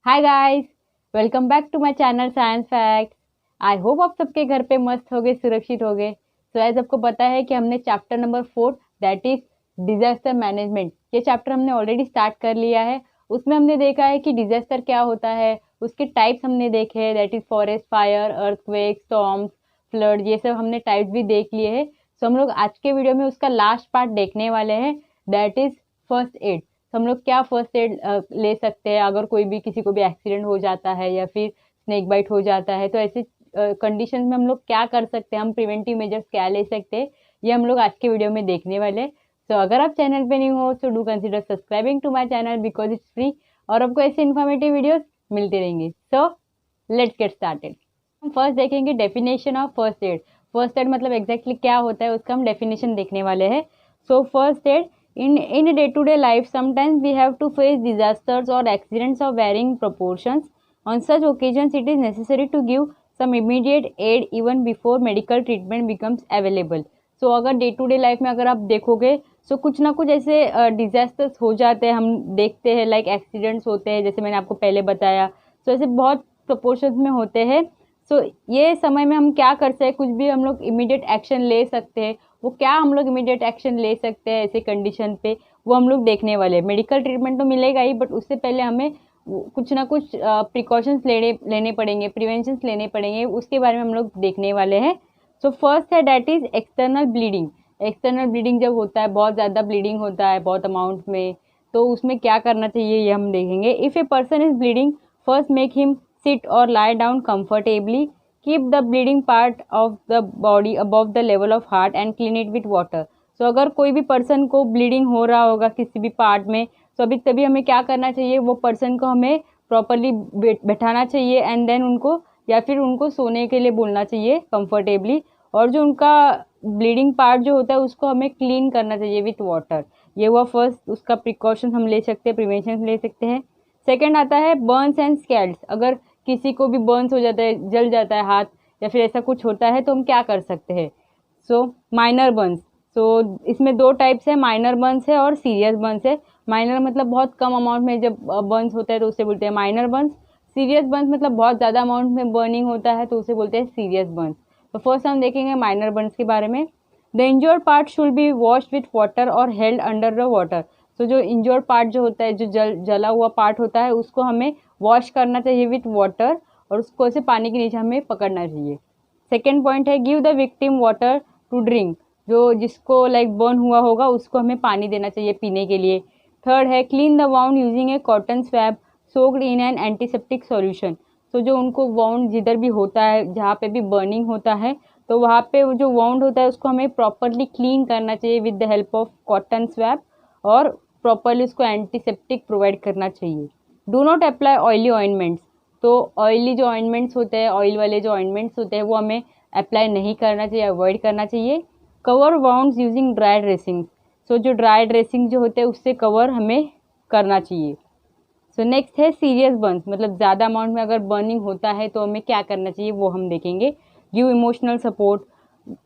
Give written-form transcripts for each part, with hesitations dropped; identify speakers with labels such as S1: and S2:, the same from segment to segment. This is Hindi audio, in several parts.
S1: Hi guys, welcome back to my channel science fact. I hope आप सबके घर पे मस्त होगे, सुरक्षित होगे। सो एज आपको पता है कि हमने chapter number 4 that is disaster management, ये चैप्टर हमने ऑलरेडी स्टार्ट कर लिया है। उसमें हमने देखा है कि डिजास्टर क्या होता है, उसके टाइप्स हमने देखे हैं, that is forest fire, earthquake, storms, flood, ये सब हमने टाइप्स भी देख लिए हैं। सो हम लोग आज के वीडियो में उसका लास्ट पार्ट देखने वाले हैं, दैट इज फर्स्ट एड। हम लोग क्या फर्स्ट एड ले सकते हैं अगर कोई भी किसी को भी एक्सीडेंट हो जाता है या फिर स्नेक बाइट हो जाता है, तो ऐसे कंडीशन में हम लोग क्या कर सकते हैं, हम प्रिवेंटिव मेजर्स क्या ले सकते हैं, ये हम लोग आज के वीडियो में देखने वाले हैं। तो अगर आप चैनल पे न्यू हो तो do consider subscribing to my channel because it's free और आपको ऐसे इन्फॉर्मेटिव वीडियोस मिलते रहेंगे। So let's get started. हम फर्स्ट देखेंगे definition of first aid. First aid मतलब एग्जैक्टली क्या होता है, उसका हम डेफिनेशन देखने वाले हैं। So first aid, in day-to-day life, sometimes we have to face disasters or accidents of varying proportions. On such occasions, it is necessary to give some immediate aid even before medical treatment becomes available. So अगर डे टू डे लाइफ में अगर आप देखोगे तो कुछ ना कुछ ऐसे डिजास्टर्स हो जाते हैं, हम देखते हैं, लाइक एक्सीडेंट्स होते हैं, जैसे मैंने आपको पहले बताया। तो ऐसे बहुत प्रोपोर्शंस में होते हैं। सो ये समय में हम क्या कर सकते हैं, कुछ भी हम लोग इमीडिएट एक्शन ले सकते हैं। वो क्या हम लोग इमीडिएट एक्शन ले सकते हैं ऐसे कंडीशन पे, वो हम लोग देखने वाले हैं। मेडिकल ट्रीटमेंट तो मिलेगा ही, बट उससे पहले हमें कुछ ना कुछ प्रिकॉशंस लेने पड़ेंगे, प्रिवेंशंस लेने पड़ेंगे, उसके बारे में हम लोग देखने वाले हैं। सो फर्स्ट है that is external bleeding. External bleeding जब होता है, बहुत ज़्यादा ब्लीडिंग होता है बहुत अमाउंट में, तो उसमें क्या करना चाहिए ये हम देखेंगे। If a person is bleeding, first make him sit or lie down comfortably. Keep the bleeding part of the body above the level of heart and clean it with water. So अगर कोई भी पर्सन को ब्लीडिंग हो रहा होगा किसी भी पार्ट में, तो अभी तभी हमें क्या करना चाहिए, वो पर्सन को हमें प्रॉपरली बैठाना चाहिए एंड देन उनको या फिर उनको सोने के लिए बोलना चाहिए कंफर्टेबली। और जो उनका ब्लीडिंग पार्ट जो होता है उसको हमें क्लीन करना चाहिए विथ वाटर। ये हुआ फर्स्ट, उसका प्रिकॉशन हम ले सकते हैं, प्रिवेंशन ले सकते हैं। सेकेंड आता है बर्न्स एंड स्कैल्ड्स। अगर किसी को भी बर्न्स हो जाता है, जल जाता है हाथ या फिर ऐसा कुछ होता है, तो हम क्या कर सकते हैं। सो माइनर बर्न्स, सो इसमें दो टाइप्स है, माइनर बर्न्स है और सीरियस बर्न्स है। माइनर मतलब बहुत कम अमाउंट में जब बर्न्स होता है तो उसे बोलते हैं माइनर बर्न्स। सीरियस बर्न्स मतलब बहुत ज़्यादा अमाउंट में बर्निंग होता है तो उसे बोलते हैं सीरियस बर्न्स। तो फर्स्ट हम देखेंगे माइनर बर्न्स के बारे में। The injured part should be washed with water और हेल्ड अंडर द वाटर। तो जो इंजर्ड पार्ट जो होता है, जो जला हुआ पार्ट होता है, उसको हमें वॉश करना चाहिए विथ वाटर और उसको ऐसे पानी के नीचे हमें पकड़ना चाहिए। सेकेंड पॉइंट है give the victim water to drink. जो जिसको लाइक बर्न हुआ होगा उसको हमें पानी देना चाहिए पीने के लिए। थर्ड है clean the wound using A cotton swab soaked in an antiseptic solution. तो जो उनको वाउंड जिधर भी होता है, जहाँ पे भी बर्निंग होता है, तो वहाँ पे वो जो वाउंड होता है उसको हमें प्रॉपरली क्लीन करना चाहिए with the help of cotton swab और प्रॉपरली उसको एंटीसेप्टिक प्रोवाइड करना चाहिए। Do not apply oily ointments. तो ऑयली जो ऑइंटमेंट्स होते हैं, ऑयल वाले जो ऑइंटमेंट्स होते हैं, वो हमें अप्लाई नहीं करना चाहिए, अवॉइड करना चाहिए। Cover wounds using dry dressing. सो जो ड्राई ड्रेसिंग जो होते हैं उससे कवर हमें करना चाहिए। सो नेक्स्ट है सीरियस बर्न्स, मतलब ज़्यादा अमाउंट में अगर बर्निंग होता है तो हमें क्या करना चाहिए वो हम देखेंगे। Give emotional support,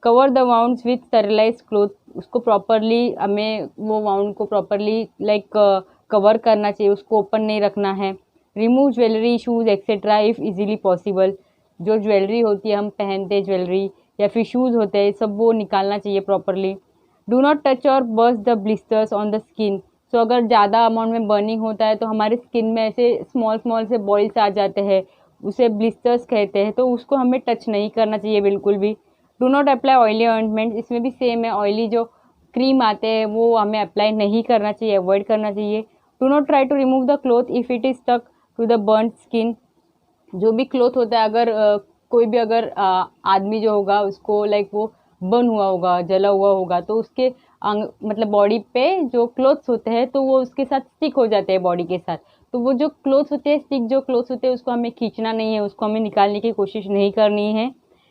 S1: cover the wounds with sterilised cloth. उसको प्रॉपरली हमें वो वाउंड को प्रॉपरली लाइक कवर करना चाहिए, उसको ओपन नहीं रखना है। Remove jewellery, shoes etcetera if easily possible. जो ज्वेलरी होती है, हम पहनते ज्वेलरी या फिर शूज़ होते हैं, सब वो निकालना चाहिए properly. Do not touch or burst the blisters on the skin. So अगर ज़्यादा अमाउंट में बर्निंग होता है तो हमारे स्किन में ऐसे स्मॉल स्मॉल से बॉइल्स आ जाते हैं, उसे ब्लिस्टर्स कहते हैं, तो उसको हमें टच नहीं करना चाहिए बिल्कुल भी। Do not apply oily ointment, इसमें भी सेम है, ऑयली जो क्रीम आते हैं वो हमें अप्लाई नहीं करना चाहिए, अवॉइड करना चाहिए। Do not try to remove the cloth if it is stuck to the burn skin. जो भी क्लोथ होता है, अगर कोई भी अगर आदमी जो होगा उसको लाइक वो बर्न हुआ होगा, जला हुआ होगा, तो उसके मतलब बॉडी पे जो क्लोथ्स होते हैं तो वो उसके साथ स्टिक हो जाते हैं बॉडी के साथ। तो वो जो क्लोथ्स होते हैं, स्टिक जो क्लोथ्स होते हैं, उसको हमें खींचना नहीं है, उसको हमें निकालने की कोशिश नहीं करनी है।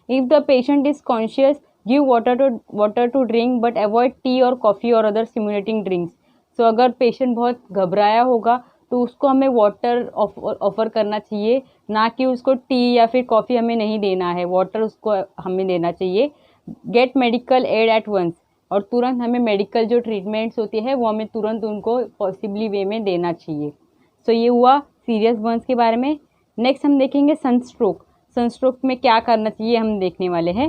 S1: If the patient is conscious, give water to drink but avoid tea और कॉफ़ी और अदर स्टिमुलेटिंग ड्रिंक्स। सो अगर पेशेंट बहुत घबराया होगा तो उसको हमें वाटर ऑफर करना चाहिए, ना कि उसको टी या फिर कॉफ़ी हमें नहीं देना है, वाटर उसको हमें देना चाहिए। Get medical aid at once, और तुरंत हमें मेडिकल जो ट्रीटमेंट्स होती है वो हमें तुरंत उनको पॉसिबली वे में देना चाहिए। सो ये हुआ सीरियस बर्न्स के बारे में। नेक्स्ट हम देखेंगे सनस्ट्रोक। सनस्ट्रोक में क्या करना चाहिए हम देखने वाले हैं।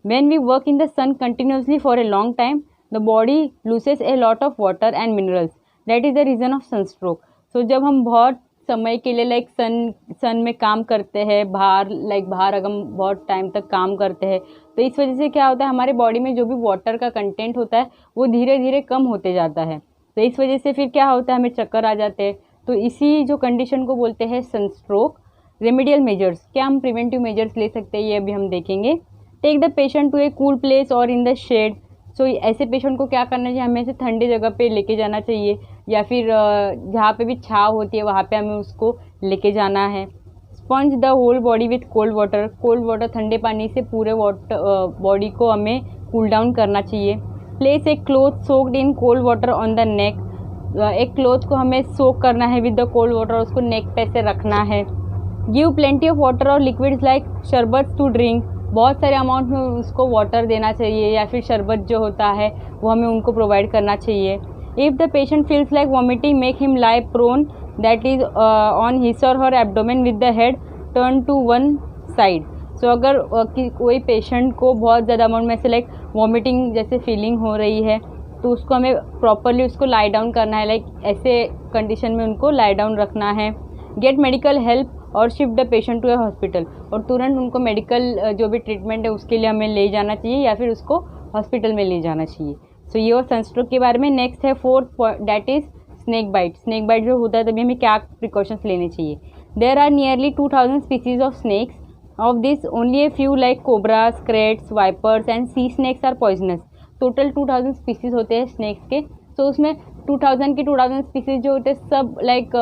S1: When we work in the sun continuously for a long time the body loses a lot of water and minerals, that is the reason of sunstroke. So जब हम बहुत समय के लिए सन में काम करते हैं, बाहर अगर हम बहुत टाइम तक काम करते हैं, तो इस वजह से क्या होता है, हमारे बॉडी में जो भी वाटर का कंटेंट होता है वो धीरे धीरे कम होते जाता है। तो इस वजह से फिर क्या होता है, हमें चक्कर आ जाते हैं। तो इसी जो कंडीशन को बोलते हैं सनस्ट्रोक। रेमेडियल मेजर्स, क्या हम प्रिवेंटिव मेजर्स ले सकते हैं, ये अभी हम देखेंगे। Take the patient to a cool place और इन द शेड। सो ऐसे पेशेंट को क्या करना चाहिए, हमें ऐसे ठंडी जगह पे लेके जाना चाहिए, या फिर जहाँ पे भी छाँव होती है वहाँ पे हमें उसको लेके जाना है। Sponge the whole body with cold water. Cold water, ठंडे पानी से पूरे बॉडी को हमें कूल डाउन करना चाहिए। प्लेस एक cloth soaked in cold water on the neck. एक क्लोथ को हमें सोक करना है विद द कोल्ड वाटर, उसको नेक पे से रखना है। गिव प्लेंटी ऑफ वाटर और लिक्विड्स लाइक शरबत टू ड्रिंक। बहुत सारे अमाउंट में उसको वाटर देना चाहिए, या फिर शरबत जो होता है वो हमें उनको प्रोवाइड करना चाहिए। If the patient feels like vomiting make him lie prone, that is on his or her abdomen with the head turn to one side. So अगर कोई पेशेंट को बहुत ज़्यादा अमाउंट में से लाइक वॉमिटिंग जैसे फीलिंग हो रही है, तो उसको हमें प्रॉपरली उसको लाई डाउन करना है, लाइक ऐसे कंडीशन में उनको लाई डाउन रखना है। गेट मेडिकल हेल्प और shift the patient to a hospital. और तुरंत उनको मेडिकल जो भी ट्रीटमेंट है उसके लिए हमें ले जाना चाहिए, या फिर उसको हॉस्पिटल में ले जाना चाहिए। सो ये और सनस्ट्रोक के बारे में। नेक्स्ट है fourth, that is snake bite. Snake bite जो होता है तभी हमें क्या प्रिकॉशंस लेने चाहिए। There are nearly 2000 species of snakes. Of this only a few like cobras, kraits, vipers and sea snakes are poisonous. Total 2000 species होते हैं स्नेक्स के। तो उसमें 2000 स्पीसीज जो होते हैं सब लाइक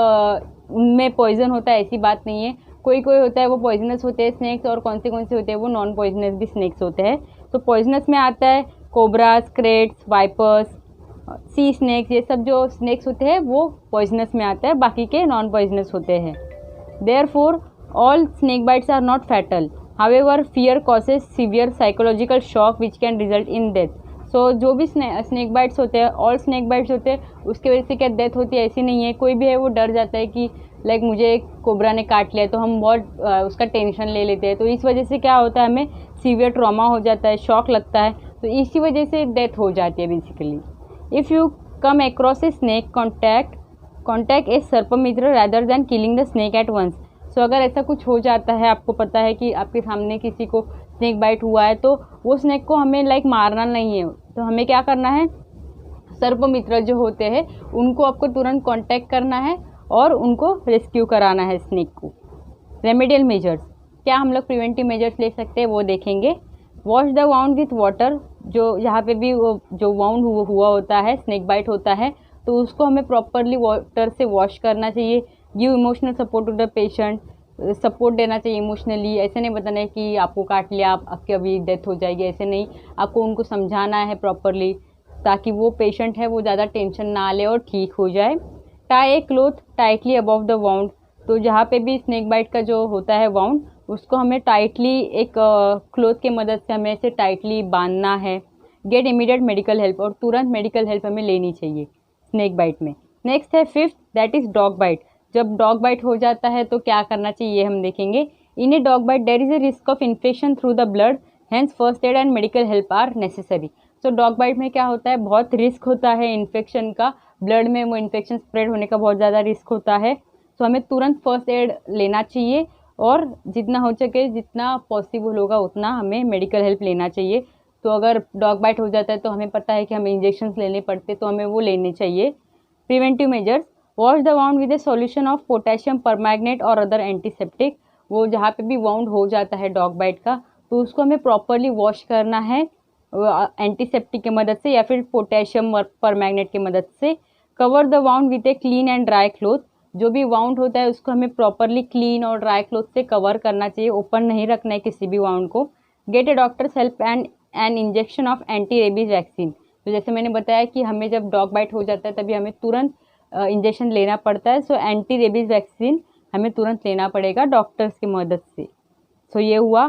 S1: उनमें पॉइजन होता है ऐसी बात नहीं है। कोई कोई होता है वो पॉइजनस होते हैं स्नेक्स, और कौन से होते हैं वो नॉन पॉइजनस भी स्नेक्स होते हैं। तो पॉइजनस में आता है कोबरास, क्रेट्स, वाइपर्स, सी स्नेक्स, ये सब जो स्नेक्स होते हैं वो पॉइजनस में आता है, बाकी के नॉन पॉइजनस होते हैं। Therefore all snake bites are not fatal, however fear causes severe psychological shock which can result in death. So जो भी स्नेक बाइट्स होते हैं, ऑल स्नेक बाइट्स होते हैं, उसके वजह से क्या डेथ होती है ऐसी नहीं है। कोई भी है वो डर जाता है कि लाइक मुझे कोबरा ने काट लिया, तो हम बहुत उसका टेंशन ले लेते हैं। तो इस वजह से क्या होता है, हमें सीवियर ट्रॉमा हो जाता है, शॉक लगता है, तो इसी वजह से डेथ हो जाती है basically. If you come across a snake, contact a सर्पमित्र rather than killing the snake at once. So अगर ऐसा कुछ हो जाता है, आपको पता है कि आपके सामने किसी को स्नेक बाइट हुआ है, तो वो स्नेक को हमें लाइक मारना नहीं है। तो हमें क्या करना है, सर्पमित्र जो होते हैं उनको आपको तुरंत कांटेक्ट करना है और उनको रेस्क्यू कराना है स्नेक को। रेमेडियल मेजर्स, क्या हम लोग प्रिवेंटिव मेजर्स ले सकते हैं वो देखेंगे। Wash the wound with water. जो यहाँ पे भी जो वाउंड हुआ होता है, स्नेक बाइट होता है, तो उसको हमें प्रॉपरली वाटर से वॉश करना चाहिए। Give emotional support to the patient, support देना चाहिए इमोशनली। ऐसे नहीं बताना है कि आपको काट लिया आपकी अभी डेथ हो जाएगी, ऐसे नहीं, आपको उनको समझाना है प्रॉपरली, ताकि वो पेशेंट है वो ज़्यादा टेंशन ना ले और ठीक हो जाए। Tie A cloth tightly above the wound. तो जहाँ पे भी स्नेक बाइट का जो होता है वाउंड, उसको हमें टाइटली एक क्लोथ के मदद से हमें इसे टाइटली बांधना है। गेट इमीडिएट मेडिकल हेल्प, और तुरंत मेडिकल हेल्प हमें लेनी चाहिए स्नेक बाइट में। नेक्स्ट है fifth, that is dog bite. जब डॉग बाइट हो जाता है तो क्या करना चाहिए हम देखेंगे। In a dog bite there is a risk of infection through the blood, hence first aid and medical help are necessary. तो डॉग बाइट में क्या होता है, बहुत रिस्क होता है इन्फेक्शन का, ब्लड में वो इन्फेक्शन स्प्रेड होने का बहुत ज़्यादा रिस्क होता है। तो हमें तुरंत फर्स्ट एड लेना चाहिए, और जितना हो सके, जितना पॉसिबल होगा उतना हमें मेडिकल हेल्प लेना चाहिए। तो अगर डॉग बाइट हो जाता है तो हमें पता है कि हमें इंजेक्शंस लेने पड़ते, तो हमें वो लेने चाहिए। Preventive measures, wash the wound with A solution of potassium permanganate और अदर एंटीसेप्टिक। वो जहाँ पे भी वाउंड हो जाता है डॉग बाइट का, तो उसको हमें प्रॉपरली वॉश करना है एंटीसेप्टिक की मदद से, या फिर पोटेशियम परमैंगनेट की मदद से। Cover the wound with a clean and dry cloth. जो भी वाउंड होता है उसको हमें प्रॉपरली क्लीन और ड्राई क्लोथ से कवर करना चाहिए, ओपन नहीं रखना है किसी भी वाउंड को। Gate A doctors help and an injection of anti rabies vaccine. तो जैसे मैंने बताया कि हमें जब डॉग बाइट हो जाता है तभी हमें तुरंत इंजेक्शन लेना पड़ता है। सो एंटी रेबीज वैक्सीन हमें तुरंत लेना पड़ेगा डॉक्टर्स की मदद से। सो ये हुआ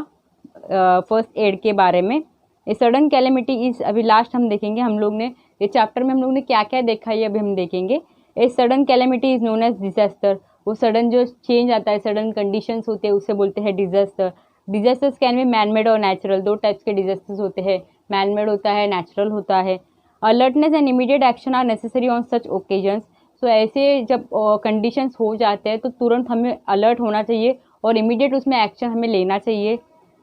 S1: फर्स्ट एड के बारे में। ए सडन कैलेमिटी इज, अभी लास्ट हम देखेंगे, हम लोग ने ये चैप्टर में हम लोग ने क्या क्या देखा ये अभी हम देखेंगे। A sudden calamity is known as disaster. वो सडन जो चेंज आता है, सडन कंडीशंस होते हैं, उसे बोलते हैं disaster. Disasters can be man made or natural, दो टाइप्स के डिजास्टर्स होते हैं, मैन मेड होता है, नेचुरल होता है। Alertness and immediate action are necessary on such occasions. So ऐसे जब कंडीशंस हो जाते हैं तो तुरंत हमें अलर्ट होना चाहिए और इमीडिएट उसमें एक्शन हमें लेना चाहिए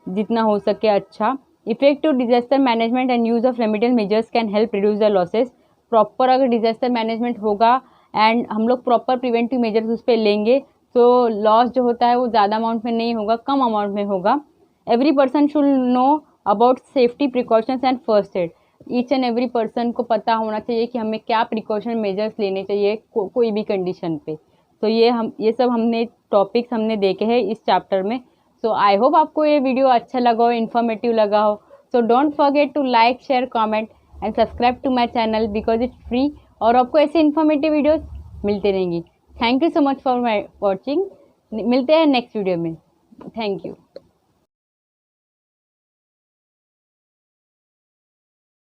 S1: जितना हो सके अच्छा। Effective disaster management and use of remedial measures can help reduce the losses. Proper अगर डिजास्टर मैनेजमेंट होगा एंड हम लोग प्रॉपर प्रिवेंटिव मेजर्स उस पर लेंगे तो लॉस जो होता है वो ज़्यादा अमाउंट में नहीं होगा, कम अमाउंट में होगा। Every person should know about safety precautions and first aid. Each and every person को पता होना चाहिए कि हमें क्या प्रिकॉशन मेजर्स लेने चाहिए कोई भी कंडीशन पे। तो ये सब हमने टॉपिक्स हमने देखे हैं इस चैप्टर में। सो आई होप आपको ये वीडियो अच्छा लगा हो, इन्फॉर्मेटिव लगा हो। So don't forget to like, share, comment and subscribe to my channel because it's free और आपको ऐसे इन्फॉर्मेटिव वीडियोस मिलते रहेंगी। Thank you so much for my watching. मिलते हैं नेक्स्ट वीडियो में। Thank you.